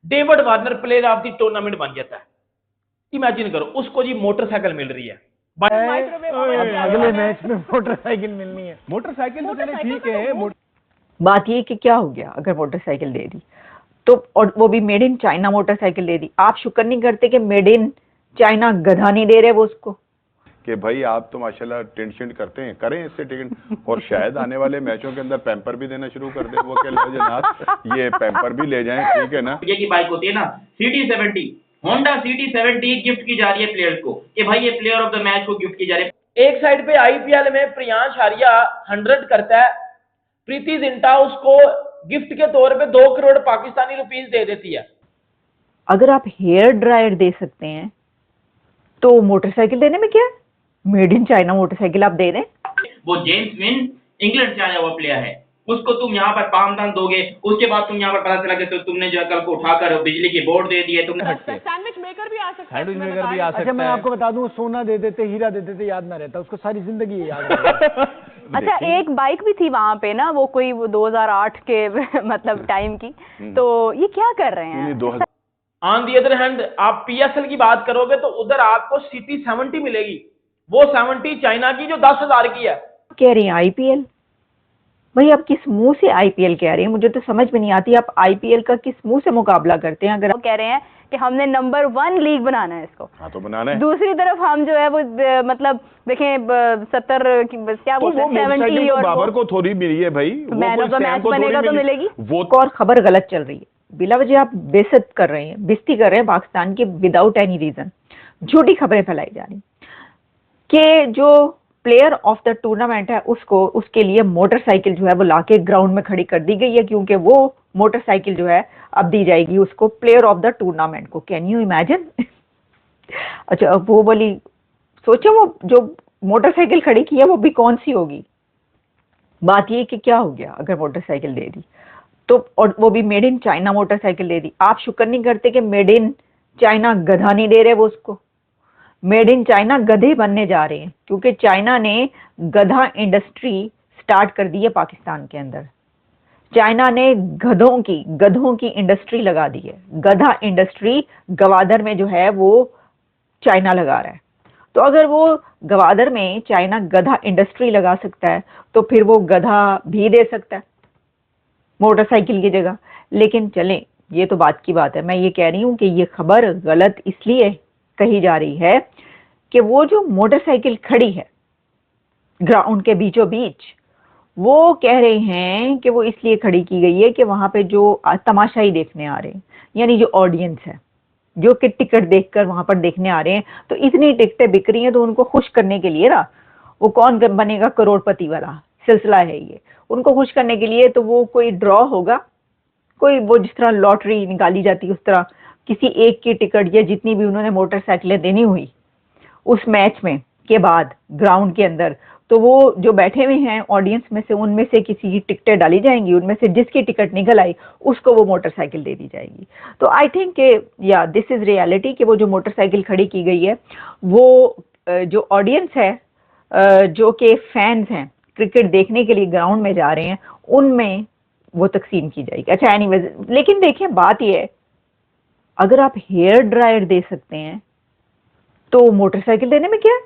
David Warner player of the tournament बन जाता है। इमेजिन करो, उसको जी मोटरसाइकिल मिल रही है। अगले मैच में मोटरसाइकिल मिलनी है। मोटरसाइकिल तो चले ठीक है, बात ये कि क्या हो गया अगर मोटरसाइकिल दे दी तो, और वो भी मेड इन चाइना मोटरसाइकिल दे दी। आप शुक्र नहीं करते कि मेड इन चाइना गधा नहीं दे रहे वो उसको, कि भाई आप तो माशाल्लाह टेंट शेंट करते हैं, करें इससे टिकट, और शायद आने वाले मैचों के अंदर पैम्पर भी देना शुरू कर दे। वो कह लो जनाब ये पैम्पर भी ले जाएं, ठीक है ना। ये की बाइक होती है ना CT70, होंडा CT70 गिफ्ट की जा रही है प्लेयर्स को कि भाई ये प्लेयर ऑफ द मैच को गिफ्ट की जा रही है। एक साइड पे IPL में प्रियांश आर्या 100 करता है, प्रीति जिंटा उसको गिफ्ट के तौर पे 2 करोड़ पाकिस्तानी रुपीस दे देती है। अगर आप हेयर ड्रायर दे सकते हैं तो मोटरसाइकिल देने में क्या है? मेड इन चाइना मोटरसाइकिल आप दे दें। वो जेम्स विन इंग्लैंड से आया हुआ प्लेयर है, उसको तुम यहाँ पर पामदान दोगे, उसके बाद तुम यहाँ पर पता चला कि तो तुमने जो है कल को उठाकर बिजली की बोर्ड दे दिए तुमने। सैंडविच मेकर भी आ सकता है। अच्छा मैं आपको बता दूं, सोना दे देते, हीरा दे देते, याद ना रहता उसको, सारी जिंदगी याद रहता। अच्छा एक बाइक भी थी वहां पे ना, वो कोई 2008 के मतलब टाइम की, तो ये क्या कर रहे हैं? ऑन दी अदर हैंड आप PSL की बात करोगे तो उधर आपको CT70 मिलेगी, वो 70 चाइना की जो 10,000 की है। कह रही हैं IPL, भाई आप किस मुंह से IPL कह रहे हैं? मुझे तो समझ में नहीं आती आप IPL का किस मुंह से मुकाबला करते हैं। अगर वो कह रहे हैं कि हमने नंबर 1 लीग बनाना है इसको, हाँ तो बनाना है। दूसरी तरफ हम जो है वो मतलब देखें 70 क्या बोलते हैं 70 और बाबर को थोड़ी मिली है भाई, मैन ऑफ द मैच बनेगा तो मिलेगी। वो और खबर गलत चल रही है, बिला वजह आप बेइज्जत कर रहे हैं, बेइज्जती कर रहे हैं पाकिस्तान की विदाउट एनी रीजन। झूठी खबरें फैलाई जा रही कि जो प्लेयर ऑफ द टूर्नामेंट है उसको, उसके लिए मोटरसाइकिल जो है वो लाके ग्राउंड में खड़ी कर दी गई है, क्योंकि वो मोटरसाइकिल जो है अब दी जाएगी उसको प्लेयर ऑफ द टूर्नामेंट को। Can you imagine? अच्छा वो वाली सोचो, वो जो मोटरसाइकिल खड़ी की है वो भी कौन सी होगी। बात ये कि क्या हो गया अगर मोटरसाइकिल दे दी तो, और वो भी मेड इन चाइना मोटरसाइकिल दे दी। आप शुक्र नहीं करते कि मेड इन चाइना गधा नहीं दे रहे वो उसको, मेड इन चाइना गधे बनने जा रहे हैं, क्योंकि चाइना ने गधा इंडस्ट्री स्टार्ट कर दी है पाकिस्तान के अंदर। चाइना ने गधों की इंडस्ट्री लगा दी है। गधा इंडस्ट्री गवादर में जो है वो चाइना लगा रहा है। तो अगर वो गवादर में चाइना गधा इंडस्ट्री लगा सकता है तो फिर वो गधा भी दे सकता है मोटरसाइकिल की जगह। लेकिन चलें, ये तो बात की बात है। मैं ये कह रही हूं कि ये खबर गलत इसलिए कही जा रही है कि वो जो मोटरसाइकिल खड़ी है ग्राउंड के बीचों बीच, वो कह रहे हैं कि वो इसलिए खड़ी की गई है कि वहां पे जो तमाशाई देखने आ रहे हैं, यानी जो ऑडियंस है जो कि टिकट देखकर वहां पर देखने आ रहे हैं, तो इतनी टिकटें बिक रही हैं तो उनको खुश करने के लिए ना, वो कौन बनेगा करोड़पति वाला सिलसिला है ये, उनको खुश करने के लिए तो वो कोई ड्रॉ होगा, कोई वो जिस तरह लॉटरी निकाली जाती है उस तरह किसी एक की टिकट या जितनी भी उन्होंने मोटरसाइकिलें देनी हुई उस मैच में के बाद ग्राउंड के अंदर, तो वो जो बैठे हुए हैं ऑडियंस में से उनमें से किसी की टिकटें डाली जाएंगी, उनमें से जिसकी टिकट निकल आई उसको वो मोटरसाइकिल दे दी जाएगी। तो आई थिंक या दिस इज रियलिटी कि वो जो मोटरसाइकिल खड़ी की गई है वो जो ऑडियंस है, जो कि फैंस हैं क्रिकेट देखने के लिए ग्राउंड में जा रहे हैं, उनमें वो तकसीम की जाएगी। अच्छा एनीवेज, लेकिन देखिए बात ये है, अगर आप हेयर ड्रायर दे सकते हैं तो मोटरसाइकिल देने में क्या है?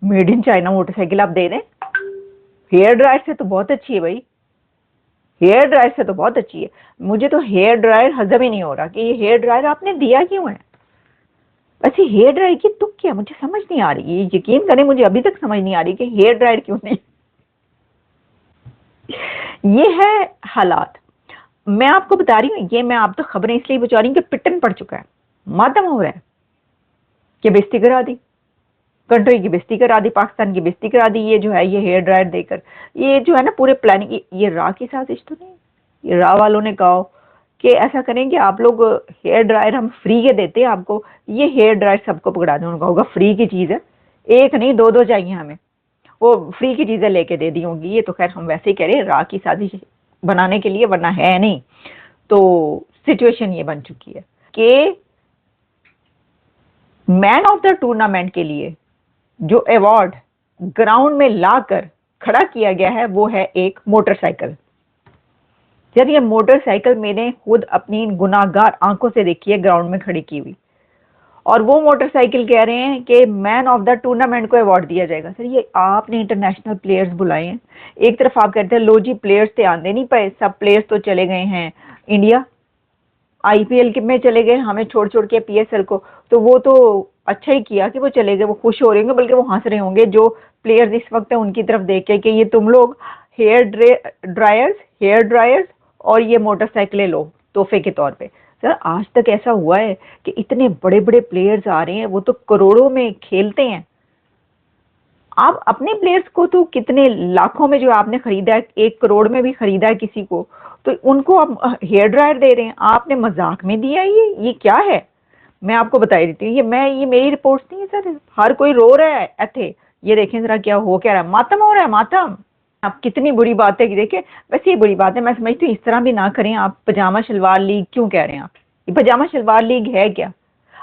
मेड इन चाइना मोटरसाइकिल आप दे दें। हेयर ड्रायर से तो बहुत अच्छी है भाई, हेयर ड्रायर से तो बहुत अच्छी है। मुझे तो हेयर ड्रायर हजम ही नहीं हो रहा कि ये हेयर ड्रायर आपने दिया क्यों है। वैसे हेयर ड्रायर की तुक क्या, मुझे समझ नहीं आ रही, ये यकीन करें मुझे अभी तक समझ नहीं आ रही कि हेयर ड्रायर क्यों नहीं। ये है हालात, मैं आपको बता रही हूँ। ये मैं आप तो खबरें इसलिए बता रही हूँ कि पिटन पड़ चुका है, मातम हो रहा है कि बेइज्जती करा दी, कंट्री की बेइज्जती करा दी, पाकिस्तान की बेइज्जती करा दी। ये जो है ये हेयर ड्रायर देकर, ये जो है ना पूरे प्लानिंग, ये रा की साजिश तो नहीं, ये रा वालों ने कहा कि ऐसा करेंगे आप लोग हेयर ड्रायर हम फ्री के देते हैं आपको, ये हेयर ड्रायर सबको पकड़ा दें। उनका होगा फ्री की चीज़ है, एक नहीं दो दो चाहिए हमें, वो फ्री की चीज़ें लेके दे दी होंगी। ये तो खैर हम वैसे ही कह रहे हैं रा की साजिश बनाने के लिए, वरना है नहीं। तो सिचुएशन ये बन चुकी है कि मैन ऑफ द टूर्नामेंट के लिए जो अवार्ड ग्राउंड में लाकर खड़ा किया गया है वो है एक मोटरसाइकिल। जब ये मोटरसाइकिल मैंने खुद अपनी गुनाहगार आंखों से देखी है ग्राउंड में खड़ी की हुई, और वो मोटरसाइकिल कह रहे हैं कि मैन ऑफ द टूर्नामेंट को अवार्ड दिया जाएगा। सर ये आपने इंटरनेशनल प्लेयर्स बुलाए हैं, एक तरफ आप कहते हैं लो जी प्लेयर्स तो आंदे नहीं पाए, सब प्लेयर्स तो चले गए हैं इंडिया, आईपीएल में चले गए, हमें छोड़ छोड़ के पीएसएल को, तो वो तो अच्छा ही किया कि वो चले गए, वो खुश हो रहे होंगे, बल्कि वो हंस रहे होंगे जो प्लेयर्स इस वक्त है उनकी तरफ देख के कि ये तुम लोग हेयर ड्रायर्स और ये मोटरसाइकिलें लो तोहफे के तौर पे। सर आज तक ऐसा हुआ है कि इतने बड़े बड़े प्लेयर्स आ रहे हैं, वो तो करोड़ों में खेलते हैं, आप अपने प्लेयर्स को तो कितने लाखों में जो आपने खरीदा है, 1 करोड़ में भी खरीदा है किसी को, तो उनको आप हेयर ड्रायर दे रहे हैं, आपने मजाक में दिया ये क्या है? मैं आपको बता देती हूँ, ये मेरी रिपोर्ट्स नहीं है सर, हर कोई रो रहा है ऐसे, ये देखें जरा क्या हो क्या रहा है, मातम हो रहा है मातम। आप कितनी बुरी बात है कि देखें, वैसे ये बुरी बात है, मैं समझती हूँ इस तरह भी ना करें। आप पजामा शलवार लीग क्यों कह रहे हैं? आप ये पजामा शलवार लीग है क्या?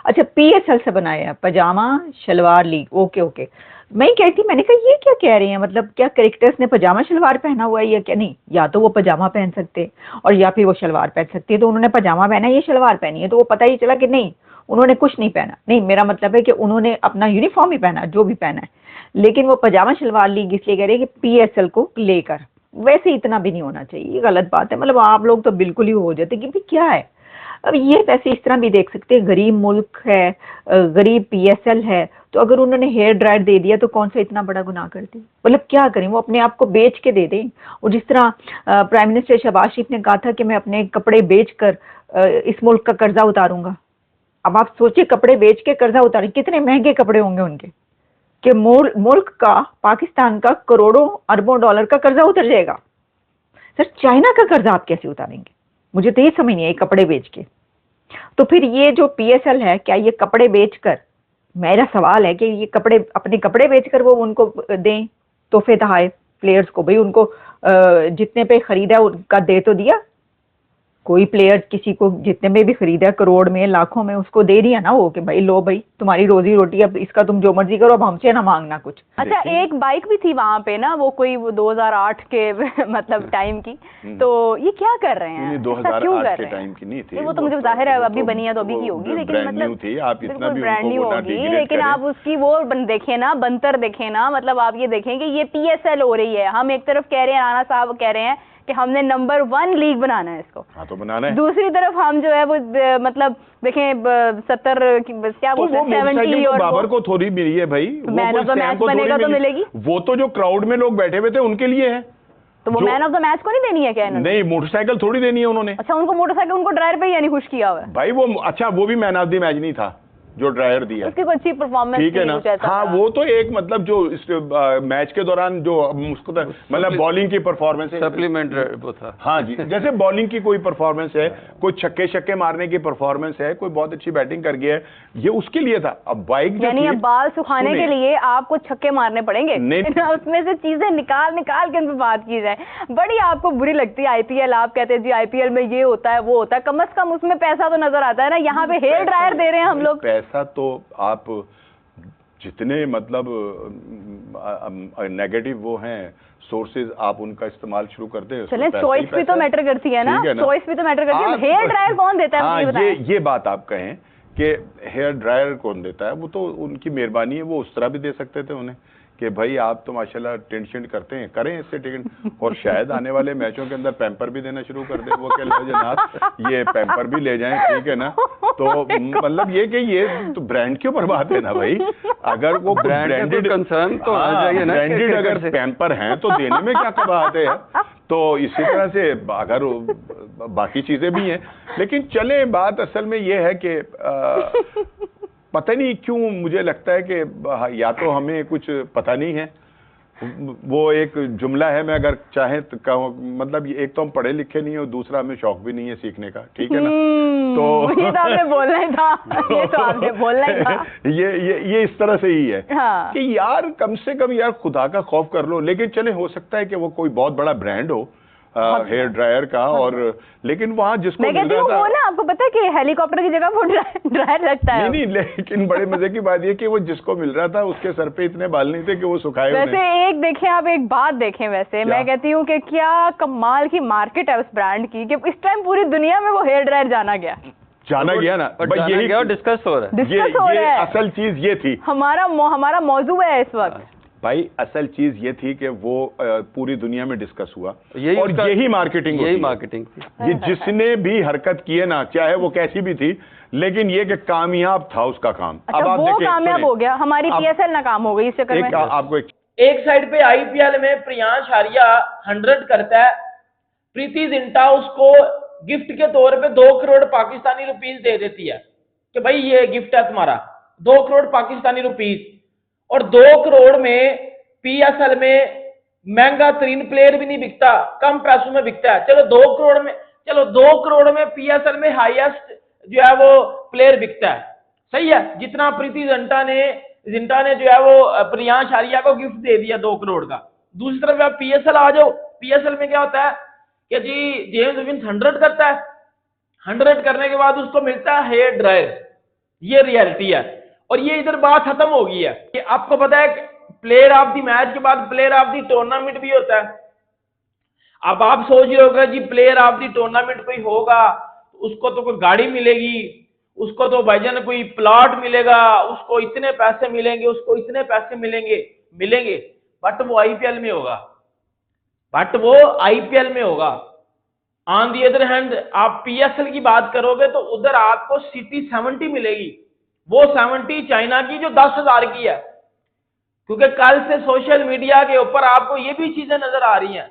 अच्छा पीएसएल से बनाया है पजामा शलवार लीग, ओके। मैं कहती, मैंने कहा ये क्या कह रहे हैं, मतलब क्या क्रिकेटर्स ने पजामा शलवार पहना हुआ है या क्या? नहीं, या तो वो पजामा पहन सकते और या फिर वो शलवार पहन सकती है, तो उन्होंने पजामा पहना है, ये शलवार पहनी है, तो वो पता ही चला कि नहीं उन्होंने कुछ नहीं पहना। नहीं, मेरा मतलब है कि उन्होंने अपना यूनिफॉर्म ही पहना, जो भी पहना है, लेकिन वो पजामा शलवार लीग इसलिए कह रहे हैं कि पीएसएल को लेकर। वैसे इतना भी नहीं होना चाहिए, ये गलत बात है, मतलब आप लोग तो बिल्कुल ही हो जाते कि भाई क्या है। अब ये वैसे इस तरह भी देख सकते हैं, गरीब मुल्क है, गरीब पीएसएल है, तो अगर उन्होंने हेयर ड्रायर दे दिया तो कौन सा इतना बड़ा गुनाह कर दी? मतलब क्या करें, वो अपने आप को बेच के दे दें। और जिस तरह प्राइम मिनिस्टर शहबाज शरीफ ने कहा था कि मैं अपने कपड़े बेचकर इस मुल्क का कर्जा उतारूंगा। अब आप सोचिए, कपड़े बेच के कर्जा उतारे, कितने महंगे कपड़े होंगे उनके, कि मुल्क का, पाकिस्तान का करोड़ों अरबों डॉलर का कर्जा उतर जाएगा। सर चाइना का कर्जा आप कैसे उतारेंगे? मुझे तो ये समझ नहीं है, कपड़े बेच के। तो फिर ये जो पीएसएल है, क्या ये कपड़े बेचकर, मेरा सवाल है कि ये अपने कपड़े बेचकर वो उनको दें तोहफे तोहफे प्लेयर्स को? भाई उनको जितने पे खरीदा उनका दे तो दिया, कोई प्लेयर किसी को जितने में भी खरीदा, करोड़ में लाखों में, उसको दे दिया ना वो कि भाई लो भाई तुम्हारी रोजी रोटी, अब इसका तुम जो मर्जी करो, अब हमसे ना मांगना कुछ। अच्छा एक बाइक भी थी वहां पे ना, वो कोई 2008 के मतलब टाइम की, तो ये क्या कर रहे हैं? 2008 के टाइम की नहीं थी वो तो मुझे जाहिर है अभी बनी है तो अभी की होगी, लेकिन मतलब थी, आप इतना भी ब्रांड न्यू होगी, लेकिन आप उसकी वो देखें ना, बनतर देखें ना, मतलब आप ये देखें कि ये पीएसएल हो रही है। हम एक तरफ कह रहे हैं, राणा साहब कह रहे हैं कि हमने नंबर 1 लीग बनाना है इसको, हाँ तो बनाना है। दूसरी तरफ हम जो है वो मतलब देखें 70 क्या बोलते हैं 70 और बाबर को थोड़ी मिली है भाई, मैन ऑफ द मैच बनेगा तो मिलेगी, वो तो जो क्राउड में लोग बैठे हुए थे उनके लिए है, तो वो मैन ऑफ द मैच को नहीं देनी है क्या इन्होंने? नहीं, मोटरसाइकिल थोड़ी देनी है उन्होंने। अच्छा उनको मोटरसाइकिल, उनको ड्राइवर पे ही यानी खुश किया हुआ है भाई वो, अच्छा वो भी मैन ऑफ द मैच नहीं था जो ड्रायर दिया, उसकी कोई अच्छी परफॉर्मेंस ठीक है ना। हाँ वो तो एक मतलब जो इस मैच के दौरान जो उसको मतलब बॉलिंग की परफॉर्मेंस है, सप्लीमेंट वो था। हाँ जी, जैसे बॉलिंग की कोई परफॉर्मेंस है, कोई छक्के मारने की परफॉर्मेंस है, कोई बहुत अच्छी बैटिंग कर गया है, ये उसके लिए था। अब बाइक यानी अब बाल सुखाने के लिए आपको छक्के मारने पड़ेंगे, उसमें से चीजें निकाल के उन पर बात की जाए। बड़ी आपको बुरी लगती है आईपीएल, आप कहते हैं जी आईपीएल में ये होता है वो होता है, कम से कम उसमें पैसा तो नजर आता है ना, यहाँ पे हेयर ड्रायर दे रहे हैं हम लोग। पैसा तो आप जितने मतलब नेगेटिव वो हैं सोर्सेज, आप उनका इस्तेमाल शुरू करते हैं। चलें, चॉइस भी तो मैटर करती है ना, चॉइस भी तो मैटर करती है। हेयर ड्रायर कौन देता है? हाँ, ये बात आप कहें कि हेयर ड्रायर कौन देता है, वो तो उनकी मेहरबानी है, वो उस तरह भी दे सकते थे उन्हें कि भाई आप तो माशाल्लाह टेंशन करते हैं, करें इससे टिकट, और शायद आने वाले मैचों के अंदर पैम्पर भी देना शुरू कर दे, वो कह लो जनाब ये पैम्पर भी ले जाएं, ठीक है ना। तो मतलब ये कि ये तो ब्रांड क्यों बर्बाद है ना भाई, अगर वो ब्रांडेड कंसर्न तो आ जाइए ना, ब्रांडेड अगर पैम्पर हैं तो देने में क्या बात है। तो इसी तरह से अगर बाकी चीजें भी हैं, लेकिन चले बात असल में ये है कि पता नहीं क्यों मुझे लगता है कि या तो हमें कुछ पता नहीं है, वो एक जुमला है, मैं अगर चाहे तो कहूँ, मतलब एक तो हम पढ़े लिखे नहीं है और दूसरा हमें शौक भी नहीं है सीखने का, ठीक है ना। तो ये तो आपने बोलना ही था, ये तो आपने बोलना ही था। ये इस तरह से ही है हाँ। कि यार कम से कम यार खुदा का खौफ कर लो। लेकिन चले हो सकता है कि वो कोई बहुत बड़ा ब्रांड हो हेयर ड्रायर का। और लेकिन वहाँ जिसको मैं मिल कहती रहा हूँ था, वो ना, आपको पता है कि हेलीकॉप्टर की जगह वो ड्रायर लगता है। नहीं, लेकिन बड़े मजे की बात ये कि वो जिसको मिल रहा था उसके सर पे इतने बाल नहीं थे कि वो सुखाए वैसे उन्हें। एक देखें आप, एक बात देखें, वैसे मैं कहती हूँ कि क्या कमाल की मार्केट है उस ब्रांड की कि इस टाइम पूरी दुनिया में वो हेयर ड्रायर जाना गया गया ना, भाई यही डिस्कस हो रहा है। डिस्कस हो रहा है। असल चीज ये थी, हमारा मौजू है इस वक्त। भाई असल चीज ये थी कि वो पूरी दुनिया में डिस्कस हुआ, यही और यही मार्केटिंग यही होती है। मार्केटिंग थी। ये जिसने भी हरकत की है ना, चाहे वो कैसी भी थी, लेकिन ये कि कामयाब था उसका काम। अच्छा, अब आप वो देखें, कामयाब सुनिए, हो गया, हमारी पीएसएल नाकाम हो गई इस चक्कर में। आपको एक साइड पे आईपीएल में प्रियांश आर्या 100 करता है, प्रीति जिंटा उसको गिफ्ट के तौर पे 2 करोड़ पाकिस्तानी रुपीस दे देती है कि भाई ये गिफ्ट है तुम्हारा, 2 करोड़ पाकिस्तानी रुपीस। और 2 करोड़ में पीएसएल में महंगा तरीन प्लेयर भी नहीं बिकता, कम पैसों में बिकता है। चलो 2 करोड़ में पीएसएल में हाईएस्ट जो है वो प्लेयर बिकता है, सही है, जितना प्रीति जिंटा ने जो है वो प्रियांश आर्या को गिफ्ट दे दिया 2 करोड़ का। दूसरी तरफ आप पीएसएल आ जाओ, पीएसएल में क्या होता है कि जी जेम्स विंस 100 करता है, 100 करने के बाद उसको मिलता है हेयर ड्रायर। ये रियलिटी है, और ये इधर बात खत्म हो गई है कि आपको पता है प्लेयर ऑफ द मैच के बाद प्लेयर ऑफ द टूर्नामेंट भी होता है। अब आप सोच रहे होगा जी प्लेयर ऑफ द टूर्नामेंट कोई होगा, उसको तो कोई गाड़ी मिलेगी, उसको तो भाईजान कोई प्लॉट मिलेगा, उसको इतने पैसे मिलेंगे, उसको इतने पैसे मिलेंगे, बट वो आईपीएल में होगा। ऑन दी अदर हैंड आप पीएसएल की बात करोगे तो उधर आपको सिटी 70 मिलेगी, वो 70 चाइना की जो 10,000 की है। क्योंकि कल से सोशल मीडिया के ऊपर आपको ये भी चीजें नजर आ रही हैं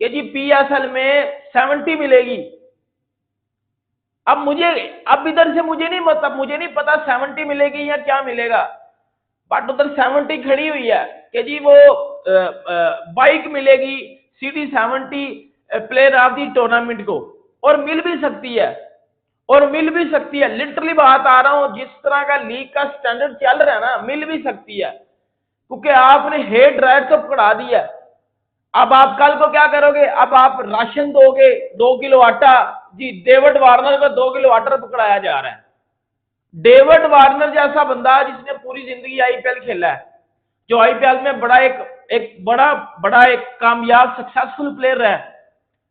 कि जी पीएसएल में 70 मिलेगी। अब इधर से मुझे नहीं पता 70 मिलेगी या क्या मिलेगा, बट उधर 70 खड़ी हुई है कि जी वो बाइक मिलेगी city 70 player of the tournament को, और मिल भी सकती है। लिटरली बात आ रहा हूं, जिस तरह का लीग का स्टैंडर्ड चल रहा है ना, मिल भी सकती है, क्योंकि आपने हेयर ड्रायर तो पकड़ा दिया। अब आप कल को क्या करोगे, अब आप राशन दोगे 2 किलो आटा, जी डेविड वार्नर को 2 किलो आटा पकड़ाया जा रहा है। डेविड वार्नर जैसा बंदा जिसने पूरी जिंदगी आईपीएल खेला है, जो आईपीएल में बड़ा एक कामयाब सक्सेसफुल प्लेयर है,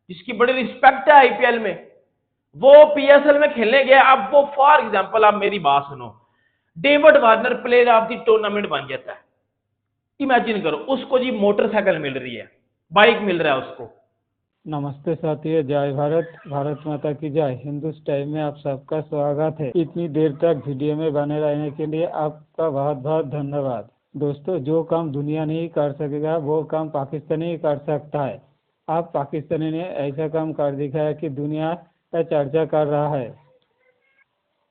जिसकी बड़ी रिस्पेक्ट है आईपीएल में, वो पीएसएल में खेलने गया। अब वो फॉर एग्जांपल, आप मेरी बात सुनो, David Warner player of the tournament बन जाता है। इमेजिन करो, उसको जी मोटरसाइकिल मिल रही है, बाइक मिल रहा है उसको। नमस्ते साथियों, जय भारत, भारत माता की जय। हिंदुस्तान टाइम में आप सबका स्वागत है। इतनी देर तक वीडियो में बने रहने के लिए आपका बहुत बहुत धन्यवाद। दोस्तों, जो काम दुनिया नहीं कर सकेगा वो काम पाकिस्तानी ही कर सकता है। आप पाकिस्तानी ने ऐसा काम कर दिखाया कि दुनिया का चर्चा कर रहा है,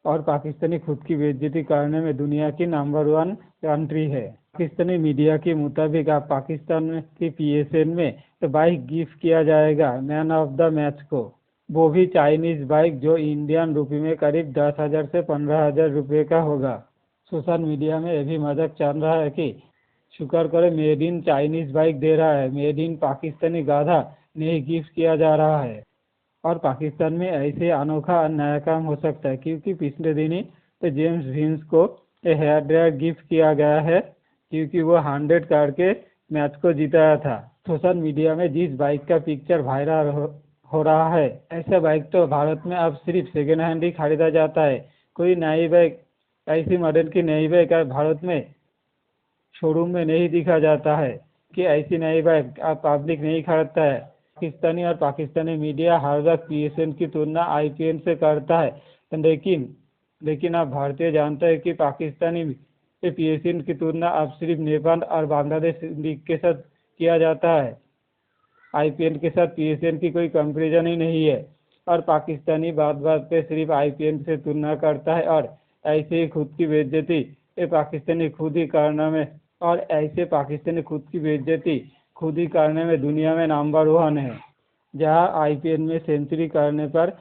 और पाकिस्तानी खुद की बेइज्जती करने में दुनिया की नंबर 1 कंट्री है। पाकिस्तानी मीडिया के मुताबिक आप पाकिस्तान की पीएसएल में तो बाइक गिफ्ट किया जाएगा मैन ऑफ द मैच को, वो भी चाइनीज बाइक, जो इंडियन रुपये में करीब 10,000 से 15,000 रुपये का होगा। सोशल मीडिया में ये भी मजाक चल रहा है कि शुक्र करे मेड इन चाइनीज बाइक दे रहा है, मेड इन पाकिस्तानी गाधा नहीं गिफ्ट किया जा रहा है। और पाकिस्तान में ऐसे अनोखा नया काम हो सकता है, क्योंकि पिछले दिन ही तो जेम्स विंस को हेयर ड्रायर गिफ्ट किया गया है, क्योंकि वो 100 करके मैच को जीताया था। सोशल मीडिया में जिस बाइक का पिक्चर वायरल हो रहा है, ऐसा बाइक तो भारत में अब सिर्फ सेकेंड हैंड ही खरीदा जाता है। कोई नई बाइक, ऐसी मॉडल की नई बाइक भारत में शोरूम में नहीं दिखा जाता है, कि ऐसी नई बाइक अब पब्लिक नहीं खरीदता है। पाकिस्तानी और पाकिस्तानी मीडिया हर वक्त पीएसएल की तुलना आईपीएल से करता है, लेकिन आप भारतीय जानते हैं कि पाकिस्तानी पीएसएल की तुलना अब सिर्फ नेपाल और बांग्लादेश लीग के साथ किया जाता है। आईपीएल के साथ पीएसएल की कोई कंपैरिजन ही नहीं है, और पाकिस्तानी बात बात पे सिर्फ आईपीएल से तुलना करता है, और ऐसे ही खुद की बेइज्जती पाकिस्तानी खुद ही करने में दुनिया में नंबर 1 है। जहां आईपीएल में सेंचुरी करने पर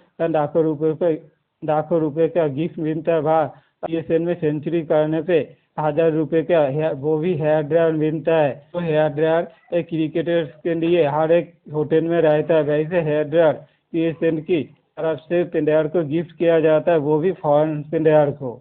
लाखों रुपए का गिफ्ट मिलता है, वहाँ पीएसएल में सेंचुरी करने पे 1000 रुपए का वो भी हेयर ड्रायर मिलता है। तो हेयर ड्रायर एक क्रिकेटर्स के लिए हर एक होटल में रहता है, वैसे हेयर ड्रायर PSL की तरफ से प्लेयर को गिफ्ट किया जाता है, वो भी फॉरेन प्लेयर को।